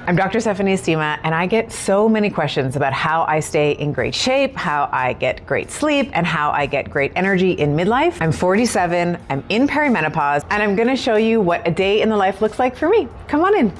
I'm Dr. Stephanie Estima, and I get so many questions about how I stay in great shape, how I get great sleep, and how I get great energy in midlife. I'm 47, I'm in perimenopause, and I'm gonna show you what a day in the life looks like for me. Come on in.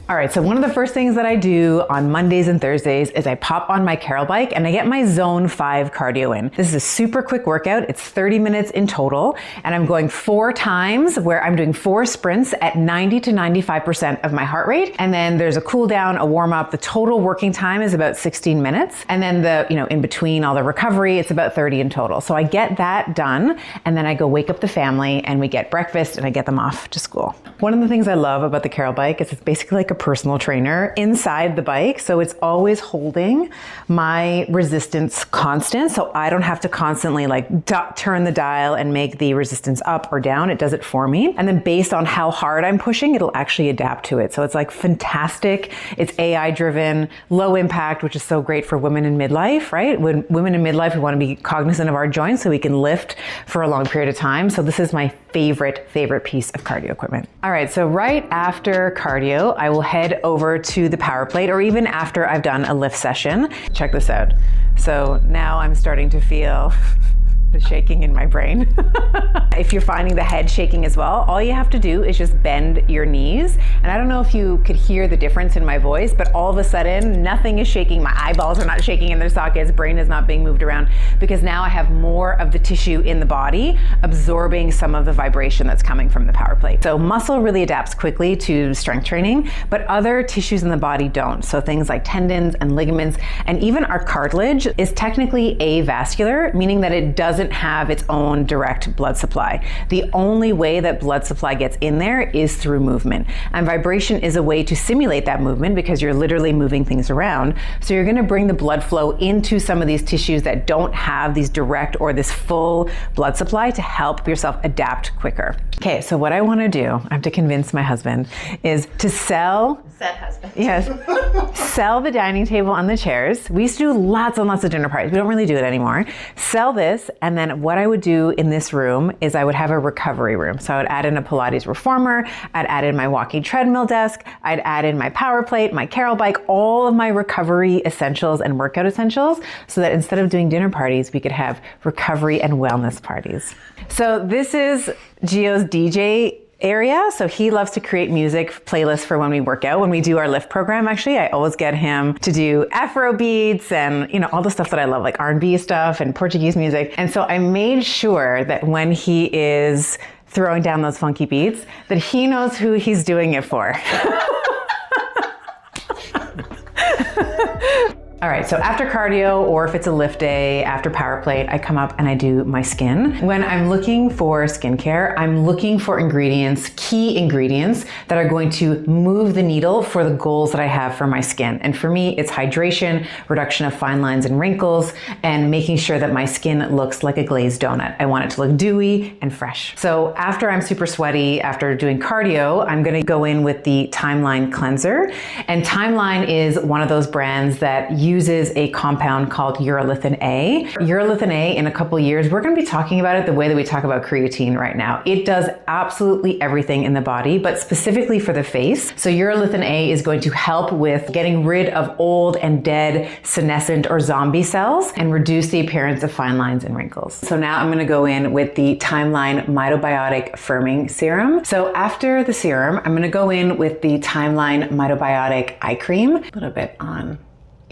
All right, so one of the first things that I do on Mondays and Thursdays is I pop on my Carol bike and I get my Zone 5 cardio in. This is a super quick workout. It's 30 minutes in total, and I'm going 4 times where I'm doing 4 sprints at 90 to 95% of my heart rate. And then there's a cool down, a warm up. The total working time is about 16 minutes. And then in between all the recovery, it's about 30 in total. So I get that done, and then I go wake up the family and we get breakfast and I get them off to school. One of the things I love about the Carol bike is it's basically like a personal trainer inside the bike. So it's always holding my resistance constant. So I don't have to constantly turn the dial and make the resistance up or down. It does it for me. And then based on how hard I'm pushing, it'll actually adapt to it. So it's like fantastic. It's AI driven, low impact, which is so great for women in midlife, right? When women in midlife, we want to be cognizant of our joints so we can lift for a long period of time. So this is my favorite piece of cardio equipment. All right, so right after cardio, I will head over to the PowerPlate, or even after I've done a lift session. Check this out. So now I'm starting to feel the shaking in my brain. If you're finding the head shaking as well, all you have to do is just bend your knees. And I don't know if you could hear the difference in my voice, but all of a sudden, nothing is shaking. My eyeballs are not shaking in their sockets. Brain is not being moved around, because now I have more of the tissue in the body absorbing some of the vibration that's coming from the PowerPlate. So muscle really adapts quickly to strength training, but other tissues in the body don't. So things like tendons and ligaments, and even our cartilage is technically avascular, meaning that it doesn't have its own direct blood supply. The only way that blood supply gets in there is through movement. And vibration is a way to simulate that movement, because you're literally moving things around. So you're gonna bring the blood flow into some of these tissues that don't have these direct or this full blood supply to help yourself adapt quicker. Okay, so what I wanna do, I have to convince my husband, is to sell the dining table and the chairs. We used to do lots and lots of dinner parties. We don't really do it anymore. Sell this, and then what I would do in this room is I would have a recovery room. So I would add in a Pilates reformer, I'd add in my walking treadmill desk, I'd add in my PowerPlate, my Carol bike, all of my recovery essentials and workout essentials, so that instead of doing dinner parties, we could have recovery and wellness parties. So this is Gio's DJ area. So he loves to create music playlists for when we work out. When we do our lift program, actually, I always get him to do Afro beats and, all the stuff that I love, like R&B stuff and Portuguese music. And so I made sure that when he is throwing down those funky beats, that he knows who he's doing it for. All right, so after cardio, or if it's a lift day, after PowerPlate, I come up and I do my skin. When I'm looking for skincare, I'm looking for ingredients, key ingredients that are going to move the needle for the goals that I have for my skin. And for me, it's hydration, reduction of fine lines and wrinkles, and making sure that my skin looks like a glazed donut. I want it to look dewy and fresh. So after I'm super sweaty, after doing cardio, I'm gonna go in with the Timeline cleanser. And Timeline is one of those brands that uses a compound called urolithin A. Urolithin A, in a couple of years, we're going to be talking about it the way that we talk about creatine right now. It does absolutely everything in the body, but specifically for the face. So urolithin A is going to help with getting rid of old and dead senescent or zombie cells and reduce the appearance of fine lines and wrinkles. So now I'm going to go in with the Timeline Mito-Biotic Firming Serum. So after the serum, I'm going to go in with the Timeline Mito-Biotic Eye Cream, a little bit on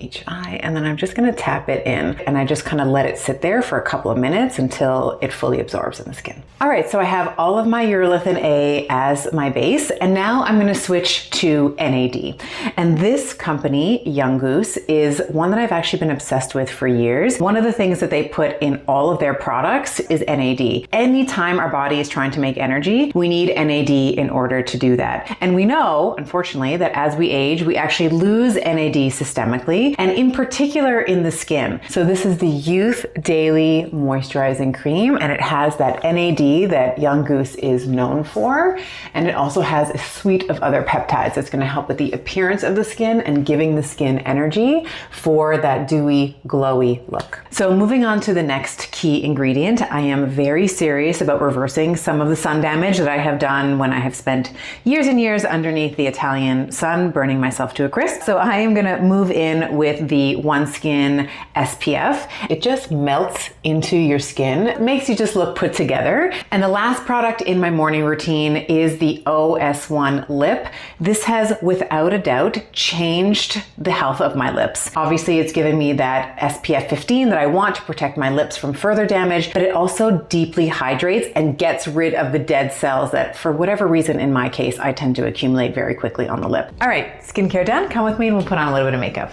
each eye, and then I'm just gonna tap it in, and I just kind of let it sit there for a couple of minutes until it fully absorbs in the skin. All right, so I have all of my urolithin A as my base, and now I'm gonna switch to NAD. And this company, Young Goose, is one that I've actually been obsessed with for years. One of the things that they put in all of their products is NAD. Anytime our body is trying to make energy, we need NAD in order to do that. And we know, unfortunately, that as we age, we actually lose NAD systemically quickly, and in particular in the skin. So this is the Youth Daily Moisturizing Cream, and it has that NAD that Young Goose is known for, and it also has a suite of other peptides that's going to help with the appearance of the skin and giving the skin energy for that dewy, glowy look. So moving on to the next key ingredient, I am very serious about reversing some of the sun damage that I have done when I have spent years and years underneath the Italian sun, burning myself to a crisp. So I am gonna move in with the OneSkin SPF. It just melts into your skin. It makes you just look put together. And the last product in my morning routine is the OS-01 Lip. This has, without a doubt, changed the health of my lips. Obviously, it's given me that SPF 15 that I want to protect my lips from further damage, but it also deeply hydrates and gets rid of the dead cells that, for whatever reason, in my case, I tend to accumulate very quickly on the lip. All right, skincare done. Come with me and we'll put on a little bit of makeup.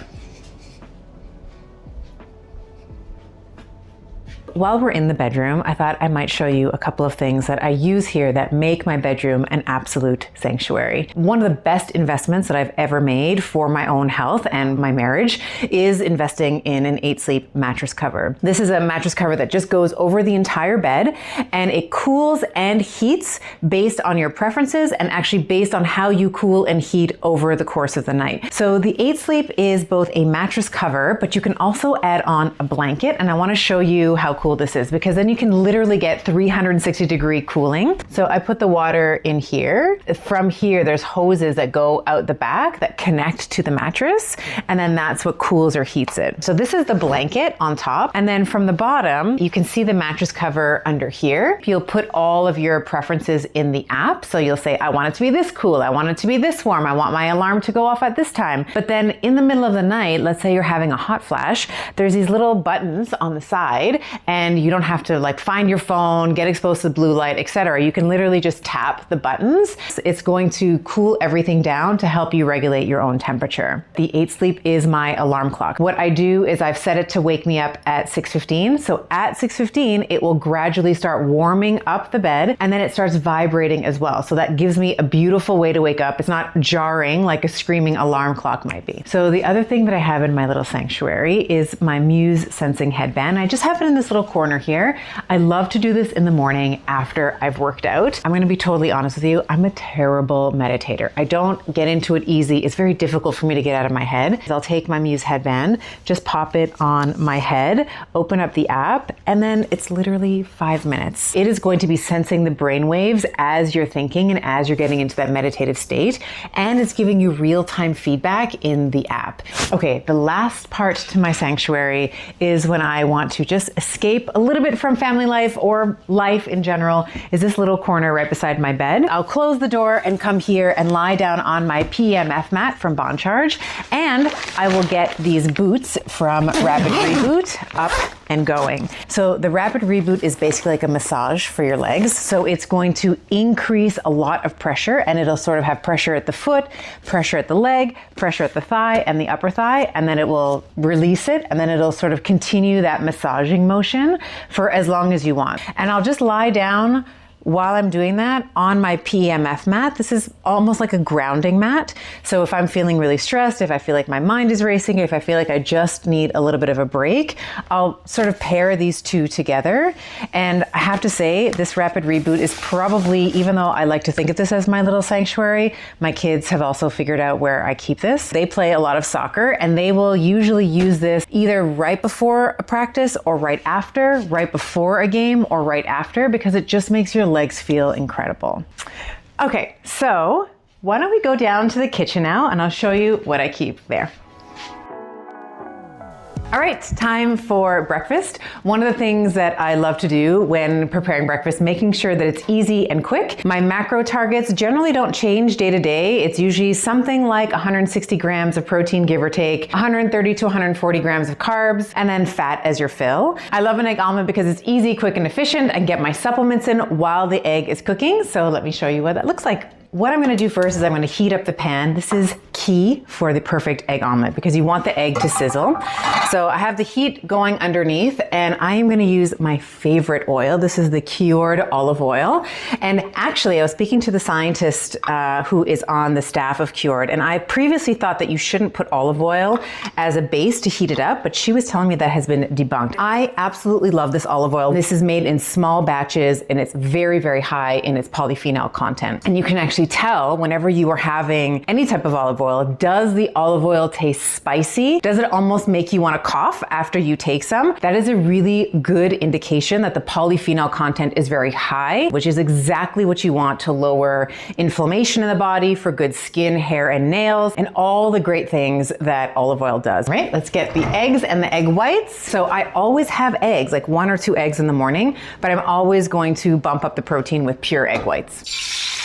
While we're in the bedroom, I thought I might show you a couple of things that I use here that make my bedroom an absolute sanctuary. One of the best investments that I've ever made for my own health and my marriage is investing in an 8 Sleep mattress cover. This is a mattress cover that just goes over the entire bed, and it cools and heats based on your preferences and actually based on how you cool and heat over the course of the night. So the 8 Sleep is both a mattress cover, but you can also add on a blanket, and I want to show you how cool this is, because then you can literally get 360-degree cooling. So I put the water in here. From here, there's hoses that go out the back that connect to the mattress, and then that's what cools or heats it. So this is the blanket on top, and then from the bottom, you can see the mattress cover under here. You'll put all of your preferences in the app. So you'll say, I want it to be this cool, I want it to be this warm, I want my alarm to go off at this time. But then in the middle of the night, let's say you're having a hot flash, there's these little buttons on the side, and you don't have to like find your phone, get exposed to the blue light, etc. You can literally just tap the buttons. It's going to cool everything down to help you regulate your own temperature. The 8 Sleep is my alarm clock. What I do is I've set it to wake me up at 6:15. So at 6:15, it will gradually start warming up the bed, and then it starts vibrating as well. So that gives me a beautiful way to wake up. It's not jarring like a screaming alarm clock might be. So the other thing that I have in my little sanctuary is my Muse sensing headband. I just have it in this little corner here. I love to do this in the morning after I've worked out. I'm gonna be totally honest with you. I'm a terrible meditator. I don't get into it easy. It's very difficult for me to get out of my head. I'll take my Muse headband, just pop it on my head, open up the app, and then it's literally 5 minutes. It is going to be sensing the brain waves as you're thinking and as you're getting into that meditative state, and it's giving you real-time feedback in the app. Okay, the last part to my sanctuary is when I want to just escape a little bit from family life or life in general, is this little corner right beside my bed. I'll close the door and come here and lie down on my PEMF mat from Bond Charge, and I will get these boots from Rapid Reboot up and going. So the Rapid Reboot is basically like a massage for your legs. So it's going to increase a lot of pressure, and it'll sort of have pressure at the foot, pressure at the leg, pressure at the thigh and the upper thigh, and then it will release it, and then it'll sort of continue that massaging motion for as long as you want. And I'll just lie down while I'm doing that on my PEMF mat. This is almost like a grounding mat. So if I'm feeling really stressed, if I feel like my mind is racing, if I feel like I just need a little bit of a break, I'll sort of pair these two together. And I have to say, this Rapid Reboot is probably, even though I like to think of this as my little sanctuary, my kids have also figured out where I keep this. They play a lot of soccer, and they will usually use this either right before a practice or right after, right before a game or right after, because it just makes your legs feel incredible. Okay, so why don't we go down to the kitchen now, and I'll show you what I keep there. All right, time for breakfast. One of the things that I love to do when preparing breakfast, making sure that it's easy and quick. My macro targets generally don't change day to day. It's usually something like 160 grams of protein, give or take, 130 to 140 grams of carbs, and then fat as your fill. I love an egg omelet because it's easy, quick, and efficient. I get my supplements in while the egg is cooking. So let me show you what that looks like. What I'm gonna do first is I'm gonna heat up the pan. This is key for the perfect egg omelet because you want the egg to sizzle. So I have the heat going underneath and I am gonna use my favorite oil. This is the Kyoord Olive Oil. And actually I was speaking to the scientist who is on the staff of Kyoord, and I previously thought that you shouldn't put olive oil as a base to heat it up, but she was telling me that has been debunked. I absolutely love this olive oil. This is made in small batches and it's very, very high in its polyphenol content. And you can actually tell whenever you are having any type of olive oil, does the olive oil taste spicy? Does it almost make you want to cough after you take some? That is a really good indication that the polyphenol content is very high, which is exactly what you want to lower inflammation in the body, for good skin, hair, and nails, and all the great things that olive oil does. Right, let's get the eggs and the egg whites. So I always have eggs, like 1 or 2 eggs in the morning, but I'm always going to bump up the protein with pure egg whites.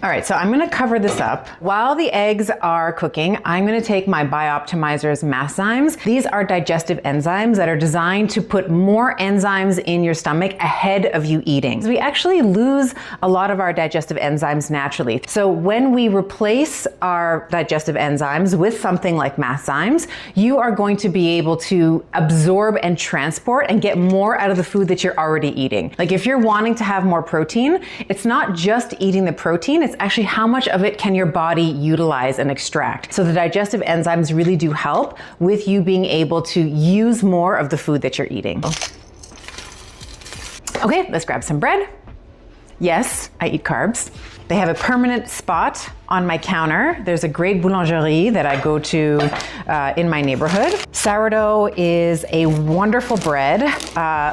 All right, so I'm gonna cover this up. While the eggs are cooking, I'm gonna take my Bioptimizers Masszymes. These are digestive enzymes that are designed to put more enzymes in your stomach ahead of you eating. So we actually lose a lot of our digestive enzymes naturally. So when we replace our digestive enzymes with something like Masszymes, you are going to be able to absorb and transport and get more out of the food that you're already eating. Like if you're wanting to have more protein, it's not just eating the protein, it's actually how much of it can your body utilize and extract. So the digestive enzymes really do help with you being able to use more of the food that you're eating. Okay, let's grab some bread. Yes, I eat carbs. They have a permanent spot on my counter. There's a great boulangerie that I go to in my neighborhood. Sourdough is a wonderful bread.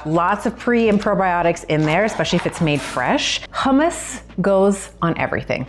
Lots of pre and probiotics in there, especially if it's made fresh. Hummus goes on everything,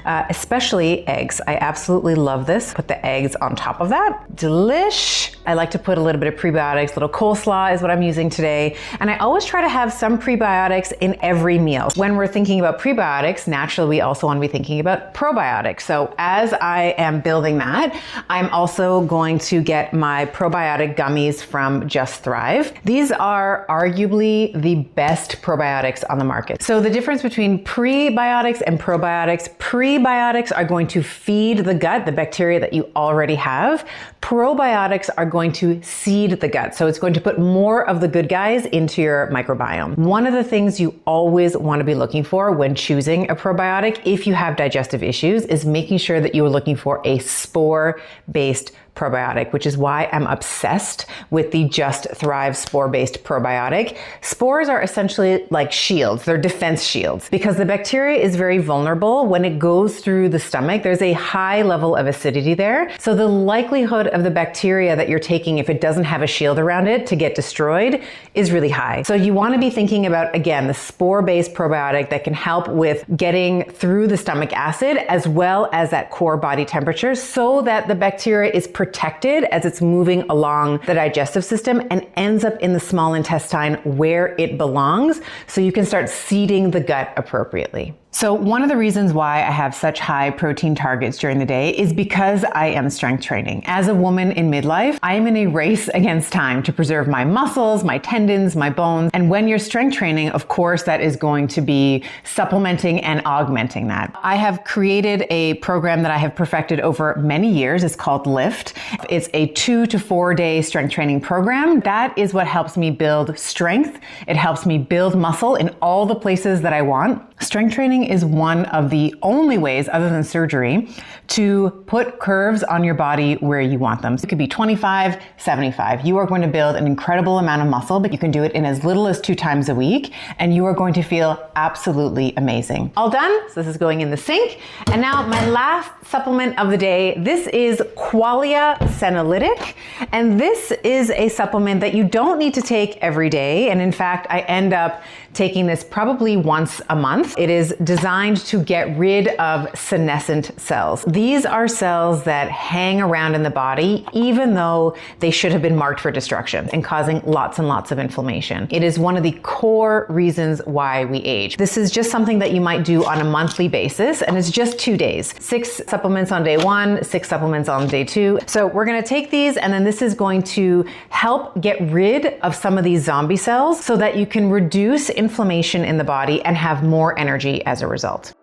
especially eggs. I absolutely love this. Put the eggs on top of that. Delish. I like to put a little bit of prebiotics. Little coleslaw is what I'm using today. And I always try to have some prebiotics in every meal. When we're thinking about prebiotics, naturally we also want to be thinking about probiotics. So as I am building that, I'm also going to get my probiotic gummies from Just Thrive. These are arguably the best probiotics on the market. So the difference between prebiotics and probiotics: prebiotics are going to feed the gut, the bacteria that you already have. Probiotics are going to seed the gut. So it's going to put more of the good guys into your microbiome. One of the things you always want to be looking for when choosing a probiotic, if you have digestive issues, is making sure that you are looking for a spore-based probiotic, which is why I'm obsessed with the Just Thrive spore-based probiotic. Spores are essentially like shields. They're defense shields because the bacteria is very vulnerable. When it goes through the stomach, there's a high level of acidity there. So the likelihood of the bacteria that you're taking, if it doesn't have a shield around it, to get destroyed is really high. So you want to be thinking about, again, the spore-based probiotic that can help with getting through the stomach acid as well as that core body temperature, so that the bacteria is protected as it's moving along the digestive system and ends up in the small intestine where it belongs, so you can start seeding the gut appropriately. So one of the reasons why I have such high protein targets during the day is because I am strength training. As a woman in midlife, I am in a race against time to preserve my muscles, my tendons, my bones. And when you're strength training, of course, that is going to be supplementing and augmenting that. I have created a program that I have perfected over many years. It's called LIFT. It's a 2 to 4 day strength training program. That is what helps me build strength. It helps me build muscle in all the places that I want. Strength training is one of the only ways, other than surgery, to put curves on your body where you want them. So it could be 25, 75. You are going to build an incredible amount of muscle, but you can do it in as little as 2 times a week, and you are going to feel absolutely amazing. All done. So this is going in the sink. And now my last supplement of the day. This is Qualia Senolytic, and this is a supplement that you don't need to take every day. And in fact, I end up taking this probably once a month. It is designed to get rid of senescent cells. These are cells that hang around in the body even though they should have been marked for destruction and causing lots and lots of inflammation. It is one of the core reasons why we age. This is just something that you might do on a monthly basis, and it's just 2 days. 6 supplements on day 1, 6 supplements on day 2. So we're gonna take these, and then this is going to help get rid of some of these zombie cells so that you can reduce inflammation in the body and have more energy energy as a result.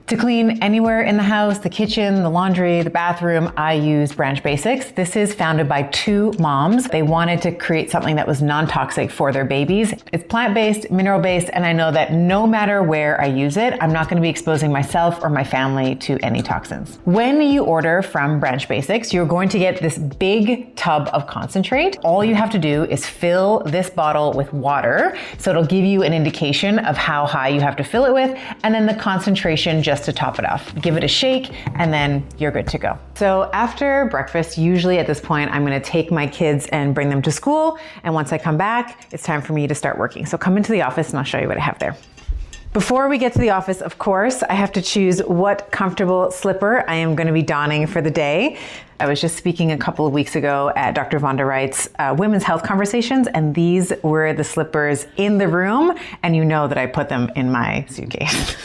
To clean anywhere in the house, the kitchen, the laundry, the bathroom, I use Branch Basics. This is founded by two moms. They wanted to create something that was non-toxic for their babies. It's plant-based, mineral-based, and I know that no matter where I use it, I'm not going to be exposing myself or my family to any toxins. When you order from Branch Basics, you're going to get this big tub of concentrate. All you have to do is fill this bottle with water. So it'll give you an indication of how high you have to fill it with, and then the concentration just to top it off. Give it a shake and then you're good to go. So after breakfast, usually at this point, I'm going to take my kids and bring them to school. And once I come back, it's time for me to start working. So come into the office and I'll show you what I have there. Before we get to the office, of course, I have to choose what comfortable slipper I am going to be donning for the day. I was just speaking a couple of weeks ago at Dr. Von der Wright's Women's Health Conversations, and these were the slippers in the room, and you know that I put them in my suitcase.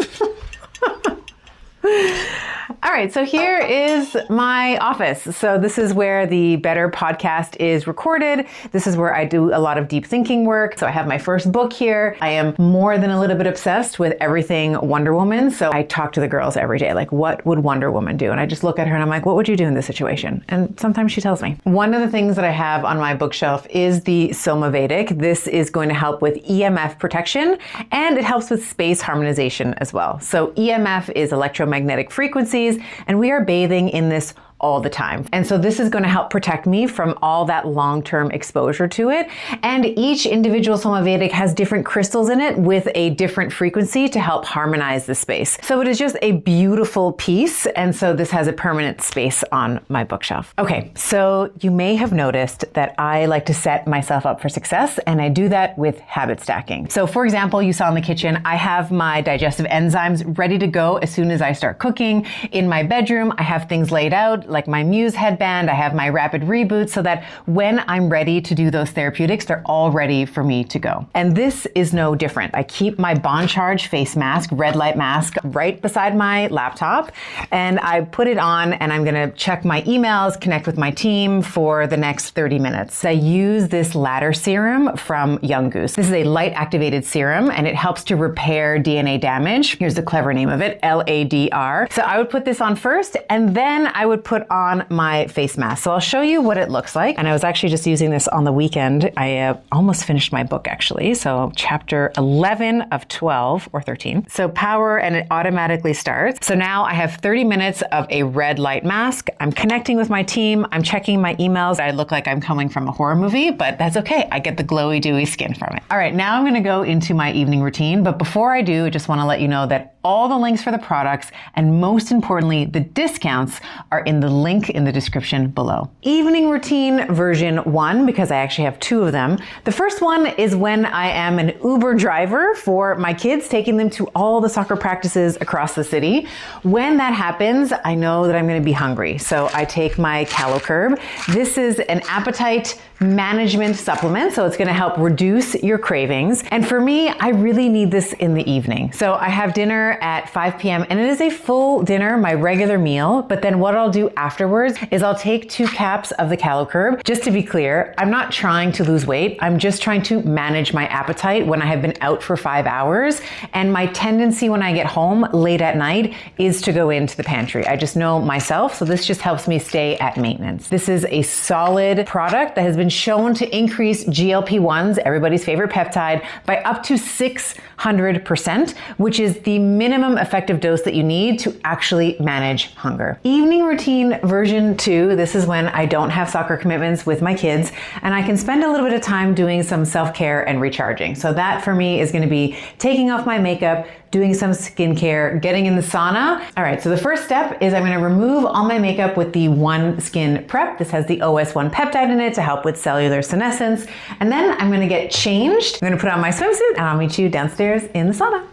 All right, so here is my office. So this is where the Better podcast is recorded. This is where I do a lot of deep thinking work. So I have my first book here. I am more than a little bit obsessed with everything Wonder Woman. So I talk to the girls every day, like, what would Wonder Woman do? And I just look at her and I'm like, what would you do in this situation? And sometimes she tells me. One of the things that I have on my bookshelf is the Somavedic. This is going to help with EMF protection, and it helps with space harmonization as well. So EMF is electromagnetic frequencies, and we are bathing in this all the time. And so this is going to help protect me from all that long-term exposure to it. And each individual Somavedic has different crystals in it with a different frequency to help harmonize the space. So it is just a beautiful piece. And so this has a permanent space on my bookshelf. Okay, so you may have noticed that I like to set myself up for success, and I do that with habit stacking. So for example, you saw in the kitchen, I have my digestive enzymes ready to go as soon as I start cooking. In my bedroom, I have things laid out, like my Muse Headband, I have my Rapid Reboot, so that when I'm ready to do those therapeutics, they're all ready for me to go. And this is no different. I keep my Bond Charge face mask, red light mask, right beside my laptop, and I put it on and I'm gonna check my emails, connect with my team for the next 30 minutes. I use this LADR serum from Young Goose. This is a light activated serum and it helps to repair DNA damage. Here's the clever name of it, LADR. So I would put this on first, and then I would put on my face mask. So I'll show you what it looks like. And I was actually just using this on the weekend. I almost finished my book actually. So chapter 11 of 12 or 13. So power, and it automatically starts. So now I have 30 minutes of a red light mask. I'm connecting with my team. I'm checking my emails. I look like I'm coming from a horror movie, but that's okay. I get the glowy, dewy skin from it. All right, now I'm going to go into my evening routine. But before I do, I just want to let you know that all the links for the products, and most importantly, the discounts, are in the link in the description below. Evening routine version 1, because I actually have 2 of them. The first one is when I am an Uber driver for my kids, taking them to all the soccer practices across the city. When that happens, I know that I'm going to be hungry. So I take my Calocurb. This is an appetite management supplement, so it's going to help reduce your cravings. And for me, I really need this in the evening. So I have dinner at 5 p.m. and it is a full dinner, my regular meal. But then what I'll do afterwards is I'll take 2 caps of the Calocurb. Just to be clear, I'm not trying to lose weight. I'm just trying to manage my appetite when I have been out for 5 hours. And my tendency when I get home late at night is to go into the pantry. I just know myself, so this just helps me stay at maintenance. This is a solid product that has been shown to increase GLP-1s, everybody's favorite peptide, by up to 600%, which is the minimum effective dose that you need to actually manage hunger. Evening routine version 2, this is when I don't have soccer commitments with my kids, and I can spend a little bit of time doing some self-care and recharging. So that for me is going to be taking off my makeup, doing some skincare, getting in the sauna. All right, so the first step is I'm going to remove all my makeup with the One Skin Prep. This has the OS-01 Peptide in it to help with cellular senescence. And then I'm going to get changed. I'm going to put on my swimsuit and I'll meet you downstairs in the sauna.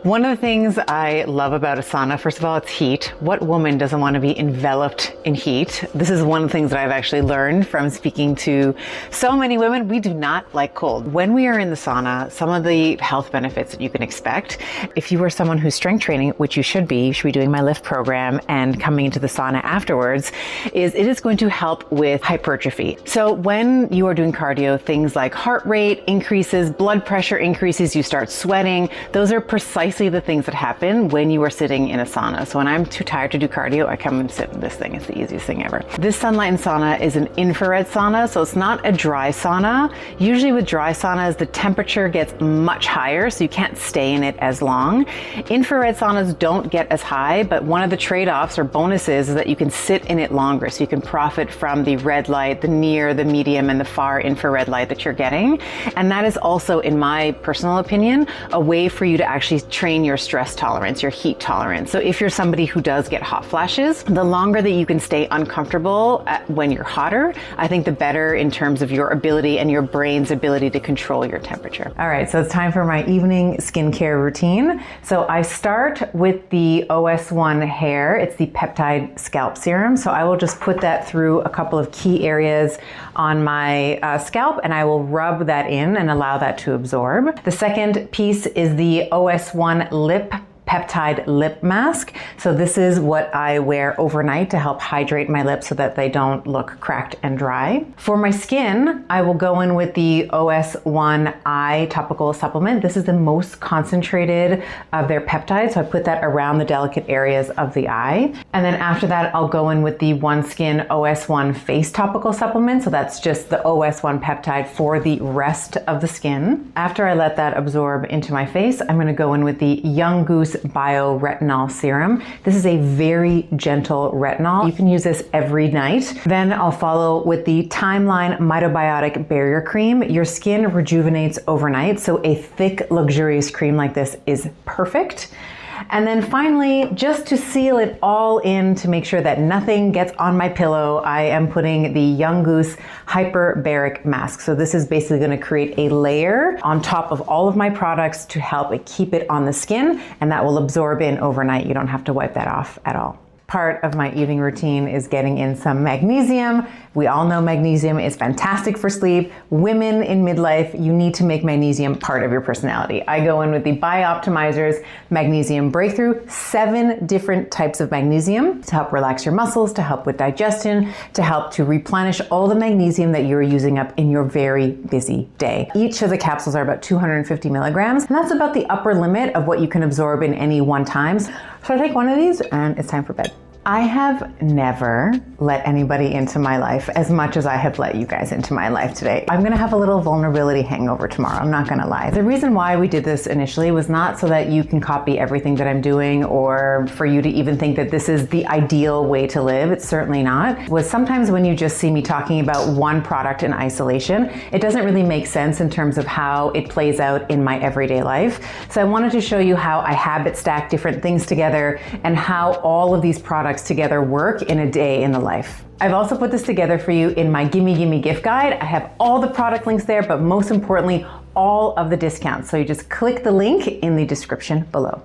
One of the things I love about a sauna, first of all, it's heat. What woman doesn't want to be enveloped in heat? This is one of the things that I've actually learned from speaking to so many women. We do not like cold. When we are in the sauna, some of the health benefits that you can expect, if you are someone who's strength training, which you should be doing my lift program and coming into the sauna afterwards, is it is going to help with hypertrophy. So when you are doing cardio, things like heart rate increases, blood pressure increases, you start sweating. Those are precisely the things that happen when you are sitting in a sauna. So when I'm too tired to do cardio, I come and sit in this thing. It's the easiest thing ever. This Sunlighten Sauna is an infrared sauna, so it's not a dry sauna. Usually with dry saunas, the temperature gets much higher, so you can't stay in it as long. Infrared saunas don't get as high, but one of the trade-offs or bonuses is that you can sit in it longer, so you can profit from the red light, the near, the medium, and the far infrared light that you're getting. And that is also, in my personal opinion, a way for you to actually train your stress tolerance, your heat tolerance. So if you're somebody who does get hot flashes, the longer that you can stay uncomfortable when you're hotter, I think the better in terms of your ability and your brain's ability to control your temperature. All right, so it's time for my evening skincare routine. So I start with the OS-01 hair. It's the Peptide Scalp Serum. So I will just put that through a couple of key areas on my scalp, and I will rub that in and allow that to absorb. The second piece is the OS-01 Lip Peptide Lip Mask. So this is what I wear overnight to help hydrate my lips so that they don't look cracked and dry. For my skin, I will go in with the OS-01 Eye Topical Supplement. This is the most concentrated of their peptides, so I put that around the delicate areas of the eye. And then after that, I'll go in with the OneSkin OS-01 Face Topical Supplement. So that's just the OS-01 peptide for the rest of the skin. After I let that absorb into my face, I'm gonna go in with the Goose Bio Retinal Serum. This is a very gentle retinol. You can use this every night. Then I'll follow with the Timeline Mito-Biotic Barrier Cream. Your skin rejuvenates overnight, so a thick, luxurious cream like this is perfect. And then finally, just to seal it all in to make sure that nothing gets on my pillow, I am putting the Young Goose Hyperbaric Mask. So this is basically going to create a layer on top of all of my products to help keep it on the skin, and that will absorb in overnight. You don't have to wipe that off at all. Part of my evening routine is getting in some magnesium. We all know magnesium is fantastic for sleep. Women in midlife, you need to make magnesium part of your personality. I go in with the Bioptimizers Magnesium Breakthrough, 7 different types of magnesium to help relax your muscles, to help with digestion, to help to replenish all the magnesium that you're using up in your very busy day. Each of the capsules are about 250 milligrams, and that's about the upper limit of what you can absorb in any one time. So I take one of these and it's time for bed. I have never let anybody into my life as much as I have let you guys into my life today. I'm gonna have a little vulnerability hangover tomorrow, I'm not gonna lie. The reason why we did this initially was not so that you can copy everything that I'm doing or for you to even think that this is the ideal way to live. It's certainly not. It was sometimes when you just see me talking about one product in isolation, it doesn't really make sense in terms of how it plays out in my everyday life. So I wanted to show you how I habit stack different things together and how all of these products together work in a day in the life. I've also put this together for you in my Gimme gift guide. I have all the product links there, but most importantly, all of the discounts. So you just click the link in the description below.